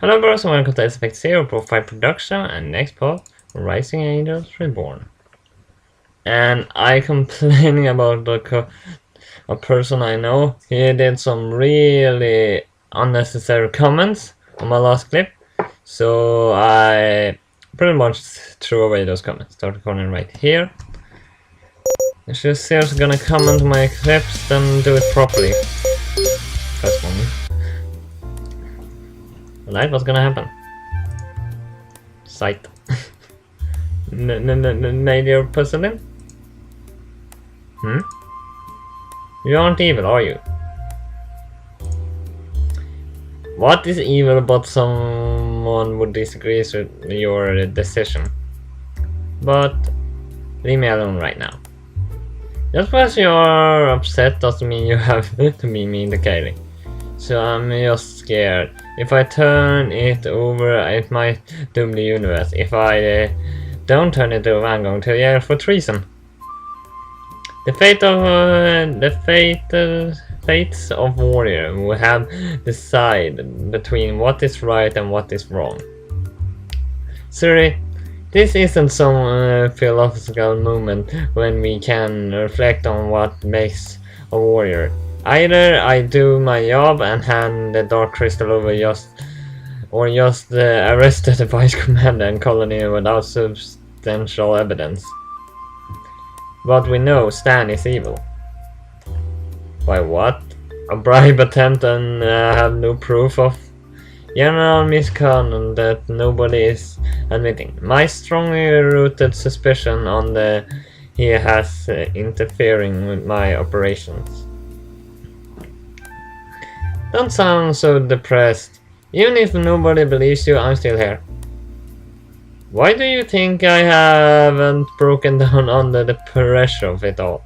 Hello bros and welcome to Aspect 0 BroFive production and next part Rising Angels Reborn. And I complaining about a person I know. He did some really unnecessary comments on my last clip. So I pretty much threw away those comments. Start recording right here. If you're seriously gonna comment my clips, then do it properly. Press 1. Alright, what's gonna happen? Sight. Major puzzling? You aren't evil, are you? What is evil but someone would disagree with your decision? But leave me alone right now. Just because you're upset doesn't mean you have to be mean to Kaylee. So I'm just scared. If I turn it over, it might doom the universe. If I don't turn it over, I'm going to jail for treason. The fates of warrior will have decide between what is right and what is wrong. Sorry, this isn't some philosophical moment when we can reflect on what makes a warrior. Either I do my job and hand the Dark Crystal over or just arrested the Vice Commander and colony without substantial evidence. But we know Stan is evil. By what? A bribe attempt and have no proof of? General misconduct that nobody is admitting. My strongly rooted suspicion on he has interfering with my operations. Don't sound so depressed. Even if nobody believes you, I'm still here. Why do you think I haven't broken down under the pressure of it all?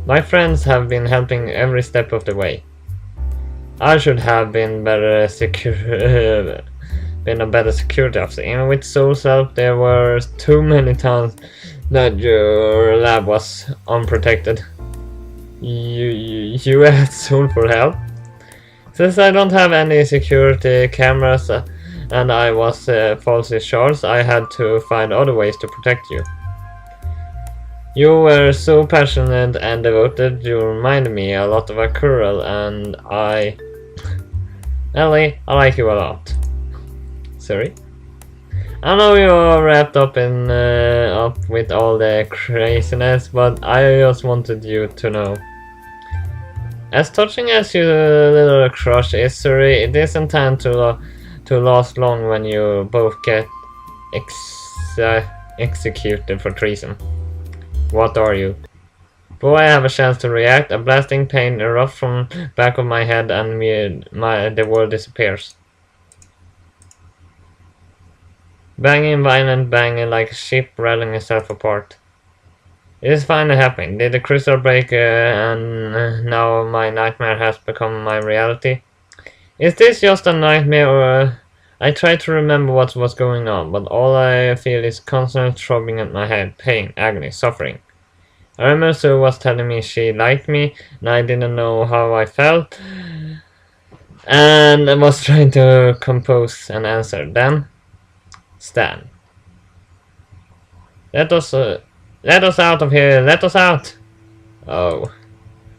My friends have been helping every step of the way. I should have been been a better security officer. Even with Soul's help, there were too many times that your lab was unprotected. You asked Soul for help? Since I don't have any security cameras and I was falsely charged, I had to find other ways to protect you. You were so passionate and devoted, you reminded me a lot of Akural, and Ellie, I like you a lot. Sorry? I know you're wrapped up with all the craziness, but I just wanted you to know. As touching as your little crush is, sorry, it isn't time to last long when you both get executed for treason. What are you? Before I have a chance to react, a blasting pain erupts from back of my head and the world disappears. Banging, violent banging like a ship rattling itself apart. It is finally happening. Did the crystal break and now my nightmare has become my reality? Is this just a nightmare or... I try to remember what was going on, but all I feel is constant throbbing at my head, pain, agony, suffering. I remember Sue was telling me she liked me, and I didn't know how I felt, and I was trying to compose an answer. Then, Stan. Let us out of here, let us out! Oh.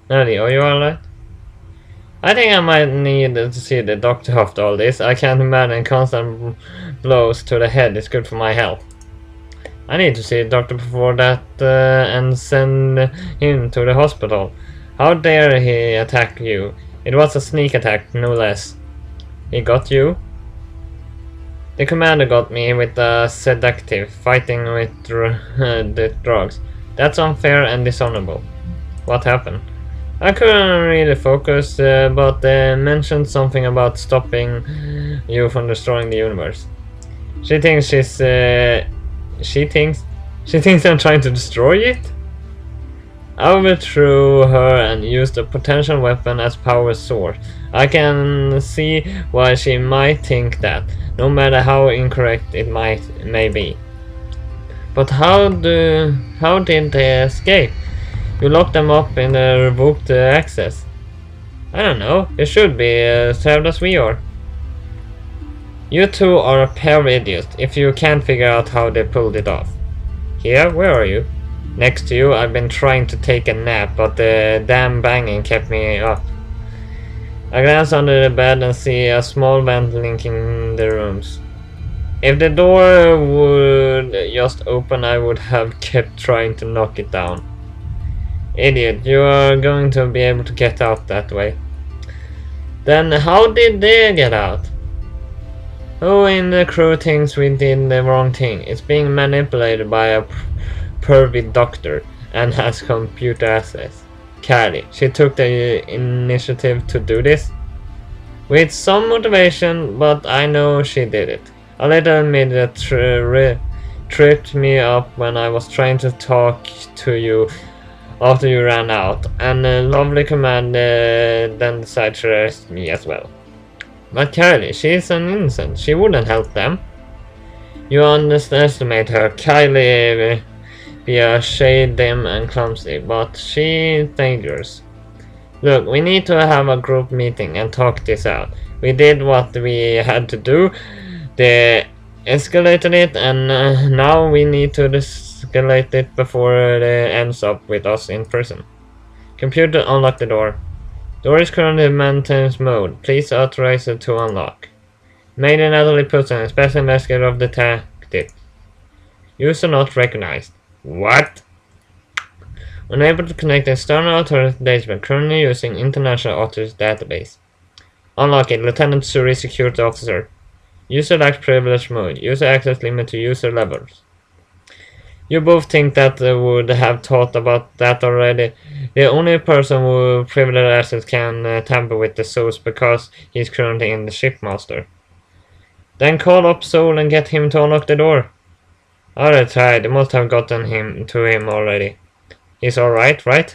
Nelly, are you alright? I think I might need to see the doctor after all this. I can't imagine constant blows to the head is good for my health. I need to see the doctor before that and send him to the hospital. How dare he attack you? It was a sneak attack, no less. He got you? The commander got me with a sedative, fighting with the drugs. That's unfair and dishonorable. What happened? I couldn't really focus, but mentioned something about stopping you from destroying the universe. She thinks she thinks I'm trying to destroy it? I overthrew her and used a potential weapon as power source. I can see why she might think that, no matter how incorrect it may be. But how did they escape? You locked them up in the revoked access. I don't know, it should be served as we are. You two are a pair of idiots if you can't figure out how they pulled it off. Here? Where are you? Next to you. I've been trying to take a nap, but the damn banging kept me up. I glance under the bed and see a small vent linking the rooms. If the door would just open, I would have kept trying to knock it down. Idiot, you are going to be able to get out that way. Then how did they get out? Who in the crew thinks we did the wrong thing? It's being manipulated by a pervy doctor and has computer access. Kylie, she took the initiative to do this. With some motivation, but I know she did it. A little midget tripped me up when I was trying to talk to you after you ran out, and a lovely command then decided to arrest me as well. But Kylie, she's an innocent. She wouldn't help them. You underestimate her. Kylie be a shade dim and clumsy, but she's dangerous. Look, we need to have a group meeting and talk this out. We did what we had to do. They escalated it, and now we need to escalate it before it ends up with us in prison. Computer, unlock the door. Door is currently in maintenance mode. Please authorize it to unlock. Made an elderly person, special investigator of detective. User not recognized. What? Unable to connect external authority database, currently using international authorities database. Unlock it, Lieutenant Suri, security officer. User lacks privilege mode. User access limit to user levels. You both think that would have thought about that already. The only person who privileged access can tamper with the source because he's currently in the shipmaster. Then call up Soul and get him to unlock the door. I tried. They must have gotten him to him already. He's alright, right?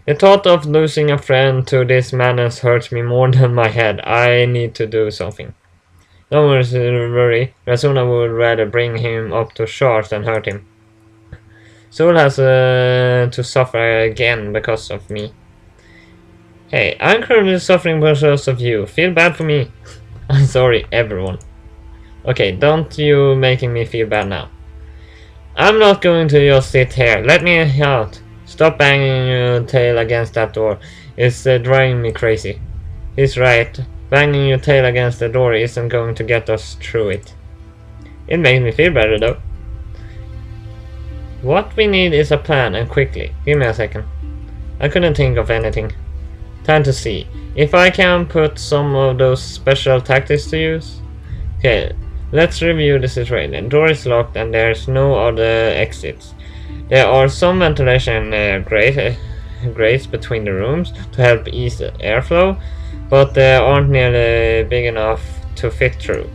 The thought of losing a friend to this madness hurts me more than my head. I need to do something. Don't worry, Razuna would rather bring him up to shore than hurt him. Soul has to suffer again because of me. Hey, I'm currently suffering because of you. Feel bad for me. I'm sorry, everyone. Okay, don't you making me feel bad now. I'm not going to just sit here. Let me out. Stop banging your tail against that door. It's driving me crazy. He's right. Banging your tail against the door isn't going to get us through it. It makes me feel better though. What we need is a plan, and quickly. Give me a second. I couldn't think of anything. Time to see. If I can put some of those special tactics to use. Okay, let's review the situation. The door is locked and there's no other exits. There are some ventilation grates between the rooms to help ease the airflow, but they aren't nearly big enough to fit through.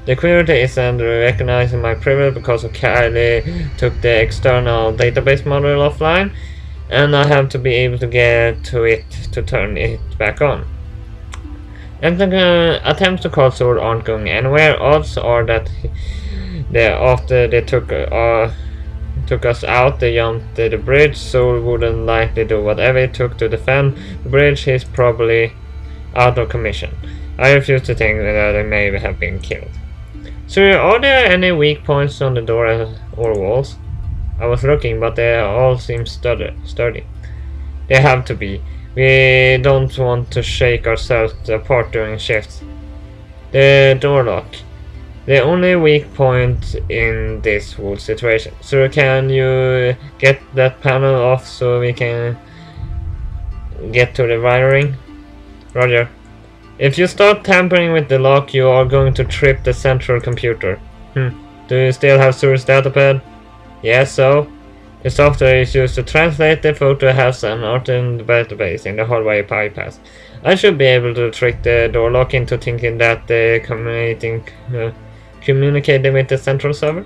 The query isn't recognizing my privilege because of Kylie took the external database model offline, and I have to be able to get to it to turn it back on. And the attempts to call Soul aren't going anywhere. Odds are that after they took us out, they jumped the bridge. Soul wouldn't likely do whatever it took to defend the bridge. He's probably out of commission. I refuse to think that they may have been killed. So, are there any weak points on the door or walls? I was looking, but they all seem sturdy. They have to be. We don't want to shake ourselves apart during shifts. The door lock. The only weak point in this whole situation. So can you get that panel off so we can get to the wiring? Roger. If you start tampering with the lock, you are going to trip the central computer. Do you still have Sur's datapad? Yes, so? The software is used to translate the photo has an alternate database in the hallway bypass. I should be able to trick the door lock into thinking that they're communicating with the central server.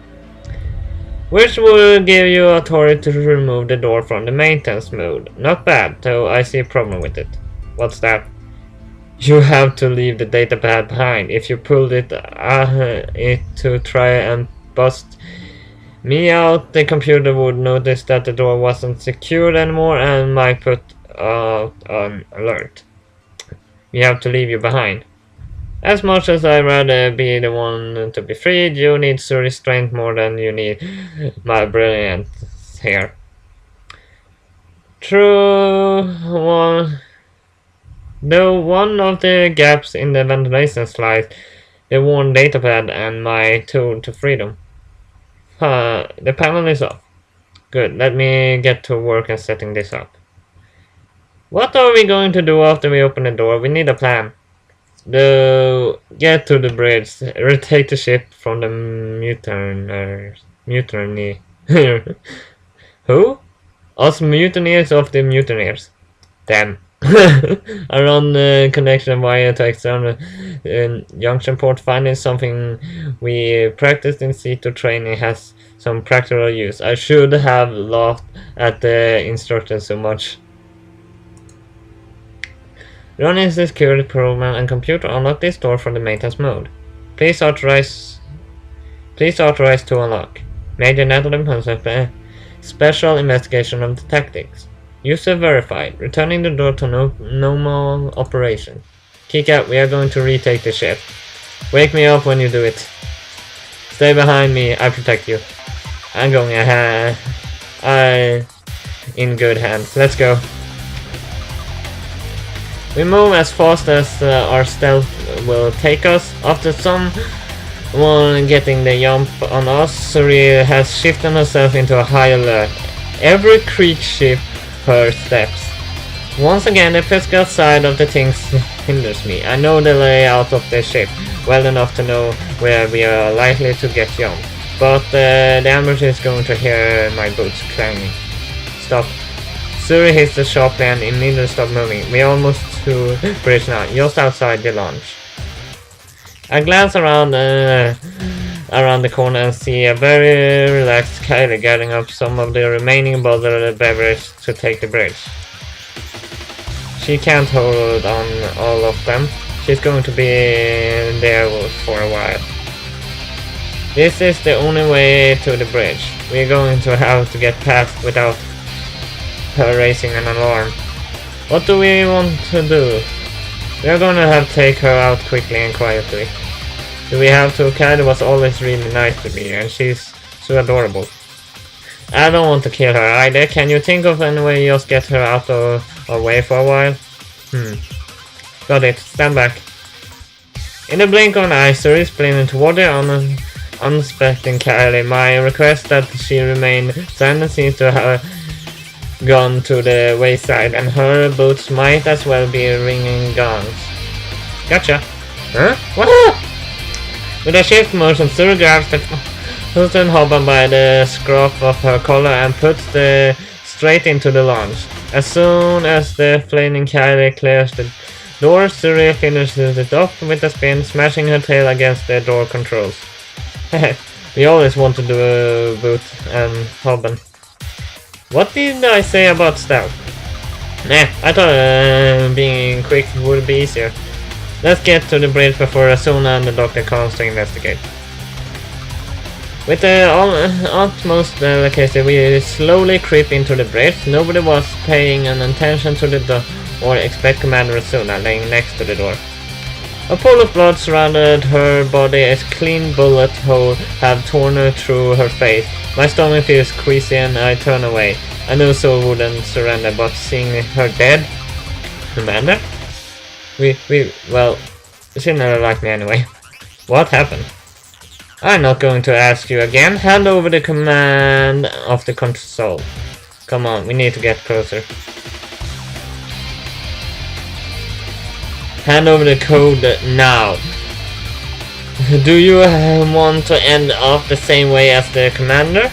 Which will give you authority to remove the door from the maintenance mode. Not bad, though I see a problem with it. What's that? You have to leave the datapad behind. If you pulled it to try and bust me out, the computer would notice that the door wasn't secured anymore and might put on alert. We have to leave you behind. As much as I'd rather be the one to be freed, you need Suri's strength more than you need my brilliance here. True one. Though one of the gaps in the ventilation slides the worn datapad and my tool to freedom. The panel is off. Good, let me get to work and setting this up. What are we going to do after we open the door? We need a plan. Get to the bridge. Retake the ship from the mutiny. Who? Us mutineers of the mutineers. Damn. I run the connection via to external junction port. Finding something we practiced in C2 training has some practical use. I should have laughed at the instructions so much. Running the security program and computer unlock this door from the maintenance mode. Please authorize to unlock. Major Netherlands special investigation of the tactics. User verified. Returning the door to normal operation. Kick out. We are going to retake the ship. Wake me up when you do it. Stay behind me. I protect you. I'm going ahead. In good hands. Let's go. We move as fast as our stealth will take us. After someone getting the jump on us, Suri has shifted herself into a high alert. Every creek ship her steps. Once again, the physical side of the things hinders me. I know the layout of the ship well enough to know where we are likely to get jumped, but the ambush is going to hear my boots clanging. Stop. Suri hits the sharply and immediately stop moving. We're almost to bridge now, just outside the launch. I glance around the corner and see a very relaxed Kylie gathering up some of the remaining bottled beverage to take the bridge. She can't hold on all of them. She's going to be there for a while. This is the only way to the bridge. We're going to have to get past without her raising an alarm. What do we want to do? We are gonna have to take her out quickly and quietly. Do we have to? Kylie was always really nice to me, and she's so adorable. I don't want to kill her either. Can you think of any way just get her out of our way for a while? Got it. Stand back. In a blink of an eye, Suri sprinted toward the unsuspecting Kylie. My request that she remain silent seems to have gone to the wayside, and her boots might as well be ringing gongs. Gotcha. Huh? What? With a shift motion, Suri grabs the Hilton Hobban by the scruff of her collar and puts it straight into the launch. As soon as the flaming Kylie clears the door, Suri finishes it off with a spin, smashing her tail against the door controls. We always want to do a boot and Hobban. What did I say about stealth? Nah, I thought being quick would be easier. Let's get to the bridge before Asuna and the doctor comes to investigate. With the utmost delicacy, we slowly creep into the bridge. Nobody was paying an attention to the door or expect Commander Asuna laying next to the door. A pool of blood surrounded her body. A clean bullet hole had torn her through her face. My stomach feels queasy and I turn away. I knew Soul wouldn't surrender, but seeing her dead... Commander? Well, she never liked me anyway. What happened? I'm not going to ask you again. Hand over the command of the console. Come on, we need to get closer. Hand over the code now. Do you want to end up the same way as the commander?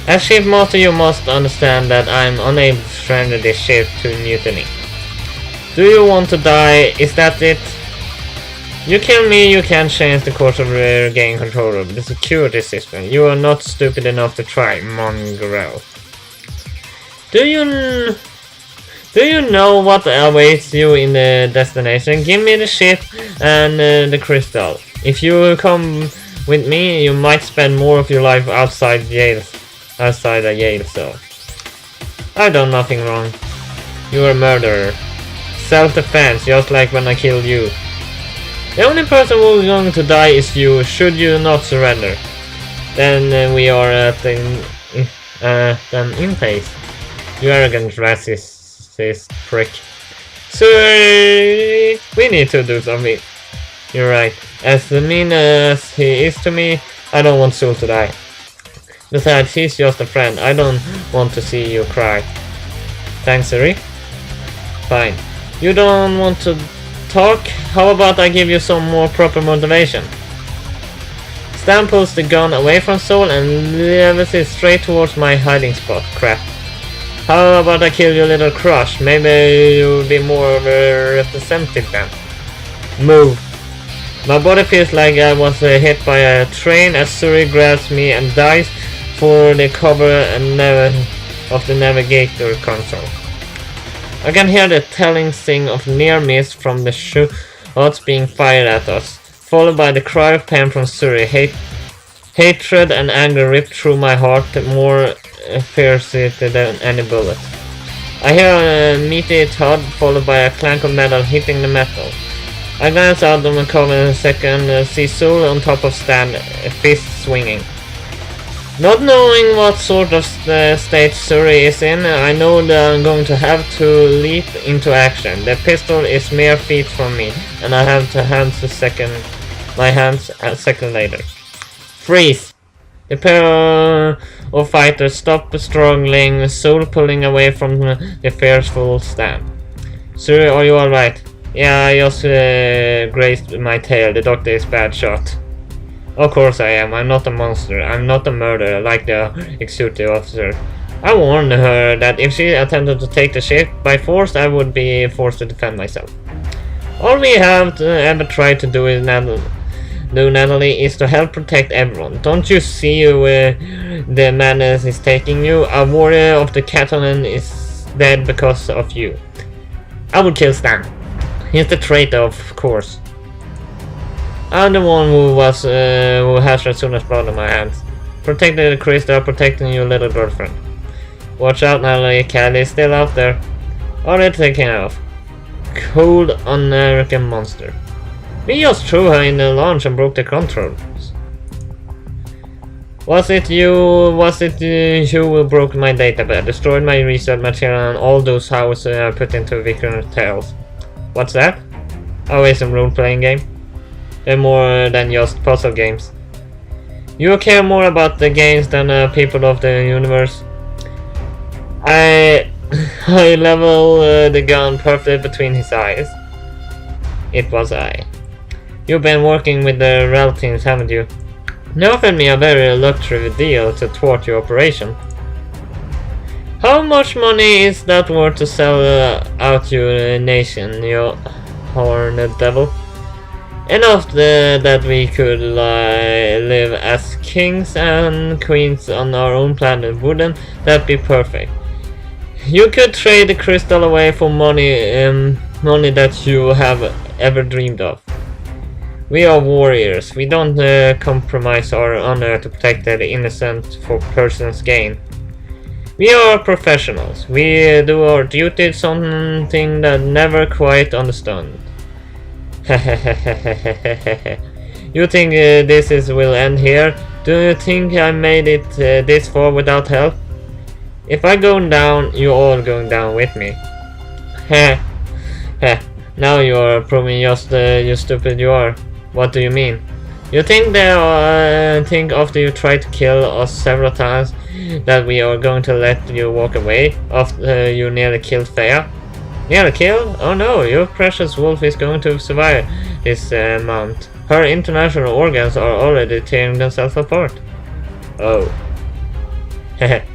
As ship master, you must understand that I'm unable to surrender this ship to mutiny. Do you want to die? Is that it? You kill me, you can't change the course of regaining control over the security system. You are not stupid enough to try, mongrel. Do you know what awaits you in the destination? Give me the ship and the crystal. If you come with me, you might spend more of your life outside a jail cell. I've done nothing wrong. You're a murderer. Self-defense, just like when I killed you. The only person who is going to die is you, should you not surrender. Then we are at an impasse. You arrogant racist prick. Sorry, we need to do something. You're right. As mean as he is to me, I don't want Soul to die. Besides, he's just a friend. I don't want to see you cry. Thanks, Siri. Fine. You don't want to talk? How about I give you some more proper motivation? Stan pulls the gun away from Soul and levels it straight towards my hiding spot. Crap. How about I kill your little crush? Maybe you'll be more of a representative then. Move. My body feels like I was hit by a train as Suri grabs me and dives for the cover and of the navigator console. I can hear the telling sing of near miss from the shots being fired at us, followed by the cry of pain from Suri. Hatred and anger rip through my heart more fiercely than any bullet. I hear a meaty thud followed by a clank of metal hitting the metal. I glance out of the cover in a second, see Soul on top of Stan, fist swinging. Not knowing what sort of state Suri is in, I know that I'm going to have to leap into action. The pistol is mere feet from me, and I have to my hands a second later. Freeze! The pair of fighters stop struggling, Soul pulling away from the fearful Stan. Suri, are you alright? Yeah, I just grazed my tail. The doctor is bad shot. Of course I am. I'm not a monster. I'm not a murderer like the executive officer. I warned her that if she attempted to take the ship by force, I would be forced to defend myself. All we have ever tried to do Natalie, is to help protect everyone. Don't you see where the madness is taking you? A warrior of the Catalan is dead because of you. I would kill Stan. He's the traitor, of course. I'm the one who has Ratsuna's blood on my hands. Protecting the crystal, protecting your little girlfriend. Watch out, Natalie. Callie's still out there. Already taken off. Cold, un-American monster. We just threw her in the launch and broke the controls. Was it you who broke my database, destroyed my research material and all those houses I put into Vicar's Tales? What's that? Always a role-playing game? They're more than just puzzle games. You care more about the games than the people of the universe. I level the gun perfectly between his eyes. It was I. You've been working with the relatives, haven't you? They offered me a very lucrative deal to thwart your operation. How much money is that worth to sell out your nation, you horned devil? Enough that we could live as kings and queens on our own planet. Wouldn't that be perfect? You could trade the crystal away for money that you have ever dreamed of. We are warriors. We don't compromise our honor to protect the innocent for person's gain. We are professionals. We do our duty, something that never quite understood. You think will end here? Do you think I made it this far without help? If I go down, you're all going down with me. Now you're proving just you stupid you are. What do you mean? You think think after you tried to kill us several times that we are going to let you walk away after you nearly killed Thea? Nearly killed? Oh no, your precious wolf is going to survive this month. Her international organs are already tearing themselves apart. Oh.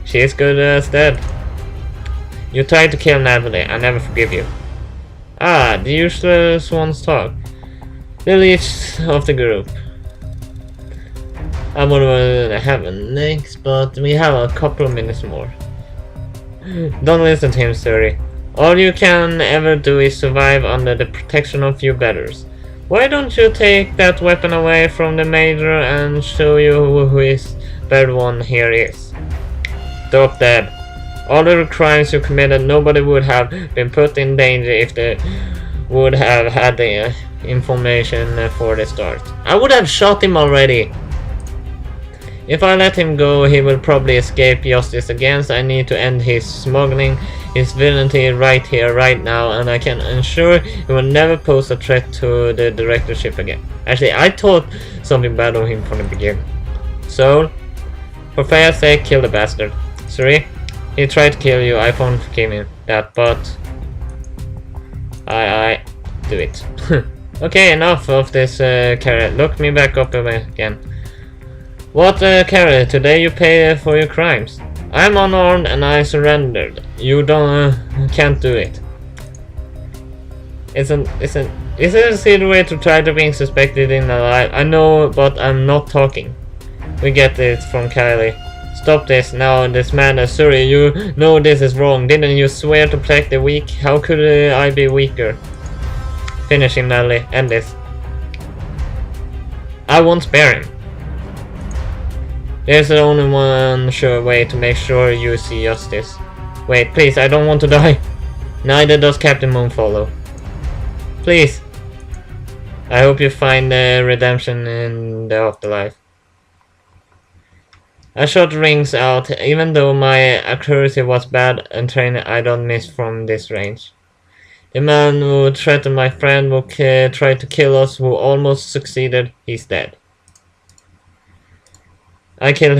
She is good as dead. You tried to kill Natalie. I never forgive you. Ah, the useless ones talk. The least of the group. I'm gonna have a next, but we have a couple of minutes more. Don't listen to him, Suri. All you can ever do is survive under the protection of your betters. Why don't you take that weapon away from the Major and show you who his better one here is? Drop dead. All the crimes you committed, nobody would have been put in danger if they would have had information for the start. I would have shot him already. If I let him go, he will probably escape justice again, so I need to end his smuggling, his villainy right here, right now, and I can ensure he will never pose a threat to the directorship again. Actually, I thought something bad of him from the beginning. So, for fair sake, kill the bastard. Sorry, he tried to kill you, I won't forgive him that, but I do it. Okay, enough of this carrot. Look me back up again. What, Carrot? Today you pay for your crimes. I'm unarmed and I surrendered. You can't do it. Is it a silly way to try to being suspected in a lie? I know, but I'm not talking. We get it from Kylie. Stop this now, this man is sorry. You know this is wrong. Didn't you swear to protect the weak? How could I be weaker? Finish him, Natalie. End this. I won't spare him. There's only one sure way to make sure you see justice. Wait, please, I don't want to die. Neither does Captain Moonfollow. Please. I hope you find redemption in the afterlife. I shot rings out, even though my accuracy was bad and training I don't miss from this range. The man who threatened my friend, who tried to kill us, who almost succeeded, he's dead. I killed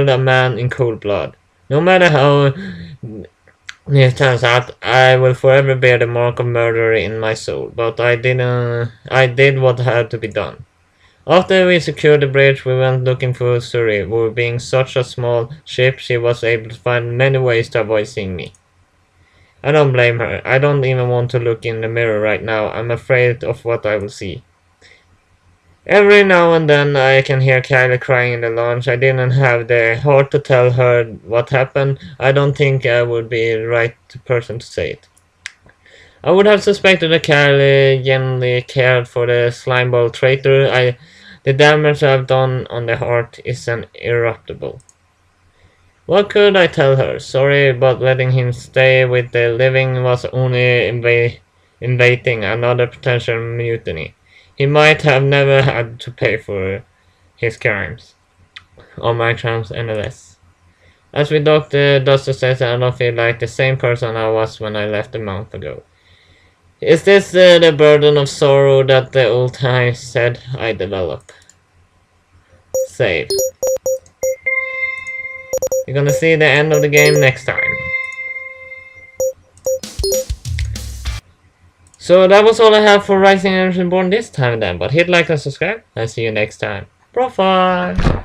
a man in cold blood. No matter how it turns out, I will forever bear the mark of murder in my soul. But I did what had to be done. After we secured the bridge, we went looking for Suri, who being such a small ship, she was able to find many ways to avoid seeing me. I don't blame her. I don't even want to look in the mirror right now. I'm afraid of what I will see. Every now and then I can hear Kylie crying in the lounge. I didn't have the heart to tell her what happened. I don't think I would be the right person to say it. I would have suspected that Kylie genuinely cared for the slimeball traitor. The damage I've done on the heart is irreparable. What could I tell her? Sorry, but letting him stay with the living was only inviting another potential mutiny. He might have never had to pay for his crimes. Or my crimes, anyways. As with Dr. Duster says, I don't feel like the same person I was when I left a month ago. Is this the burden of sorrow that the old time said I develop? Save. You're gonna see the end of the game next time. So that was all I have for Rising and Reborn this time then, but hit like and subscribe, and see you next time. BroFive!